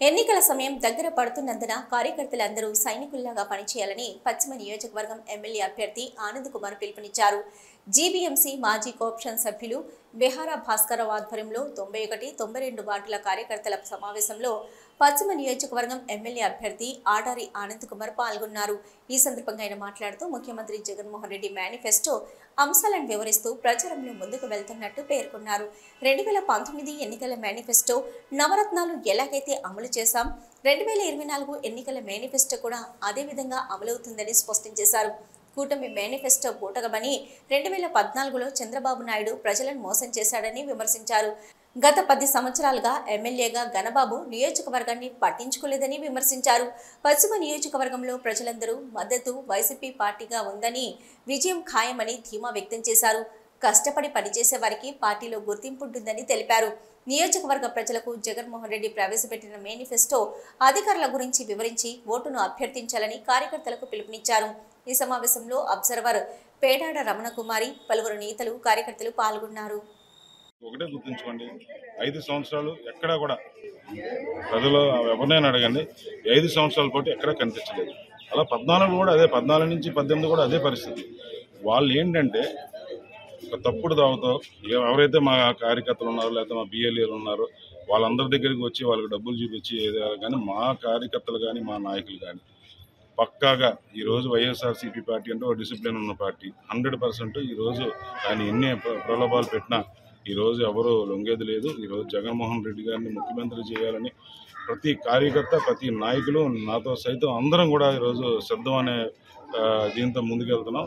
ఎన్నికల సమయం దగ్గర పడుతున్నందున కార్యకర్తలందరూ సైనికుల్లాగా పనిచేయాలని పశ్చిమ నియోజకవర్గం ఎమ్మెల్యే అభ్యర్థి ఆనంద్ కుమార్ పిలుపునిచ్చారు. జీబీఎంసీ మాజీ కోఆప్షన్ సభ్యులు బెహారా భాస్కరరావు ఆధ్వర్యంలో 91, 92 వార్డుల కార్యకర్తల సమావేశంలో పశ్చిమ నియోజకవర్గం ఎమ్మెల్యే అభ్యర్థి ఆడారి ఆనంద్ కుమార్ పాల్గొన్నారు. ఈ సందర్భంగా ఆయన మాట్లాడుతూ ముఖ్యమంత్రి జగన్మోహన్ రెడ్డి మేనిఫెస్టో అంశాలను వివరిస్తూ ప్రచారంలో ముందుకు వెళ్తున్నట్టు పేర్కొన్నారు. 2019 ఎన్నికల మేనిఫెస్టో నవరత్నాలు ఎలాగైతే అమలు చేశాం, 2024 ఎన్నికల మేనిఫెస్టో కూడా అదే విధంగా అమలవుతుందని స్పష్టం చేశారు. కూటమి మేనిఫెస్టో బూటకమని 2014లో చంద్రబాబు నాయుడు ప్రజలను మోసం చేశాడని విమర్శించారు. గత 10 సంవత్సరాలుగా ఎమ్మెల్యేగా గణబాబు నియోజకవర్గాన్ని పట్టించుకోలేదని విమర్శించారు. పశ్చిమ నియోజకవర్గంలో ప్రజలందరూ మద్దతు వైసీపీ పార్టీగా ఉందని, విజయం ఖాయమని ధీమా వ్యక్తం చేశారు. కష్టపడి పనిచేసే వారికి పార్టీలో గుర్తింపు ఉంటుందని తెలిపారు. నియోజకవర్గ ప్రజలకు జగన్మోహన్ రెడ్డి ప్రవేశపెట్టిన మేనిఫెస్టో అధికారుల గురించి వివరించి ఓటును అభ్యర్థించాలని కార్యకర్తలకు పిలుపునిచ్చారు. ఈ సమావేశంలో అబ్జర్వర్ పేడాడ రమణకుమారి, పలువురు నేతలు, కార్యకర్తలు పాల్గొన్నారు. ఒకటే గుర్తుంచుకోండి, 5 సంవత్సరాలు ఎక్కడా కూడా ప్రజలు ఎవరినైనా అడగండి, 5 సంవత్సరాల పాటు ఎక్కడా కనిపించలేదు. అలా 14 కూడా అదే, 14 నుంచి 18 కూడా అదే పరిస్థితి. వాళ్ళు ఏంటంటే ఒక తప్పుడు దావతో ఎవరైతే మా కార్యకర్తలు ఉన్నారో లేకపోతే మా బిఎల్ఏలు ఉన్నారో వాళ్ళందరి దగ్గరికి వచ్చి వాళ్ళకి డబ్బులు చూపించి ఏదో కానీ మా కార్యకర్తలు కానీ మా నాయకులు కానీ పక్కాగా ఈరోజు వైఎస్ఆర్సీపీ పార్టీ అంటే ఒక డిసిప్లిన్ ఉన్న పార్టీ. 100% ఈరోజు ఆయన ఎన్ని ప్రలోభాలు పెట్టినా ఈరోజు ఎవరు లొంగేది లేదు. ఈరోజు జగన్మోహన్ రెడ్డి గారిని ముఖ్యమంత్రి చేయాలని ప్రతి కార్యకర్త, ప్రతి నాయకులు, నాతో సైతం అందరం కూడా ఈరోజు సిద్ధం అనే దీంతో ముందుకెళ్తున్నాం.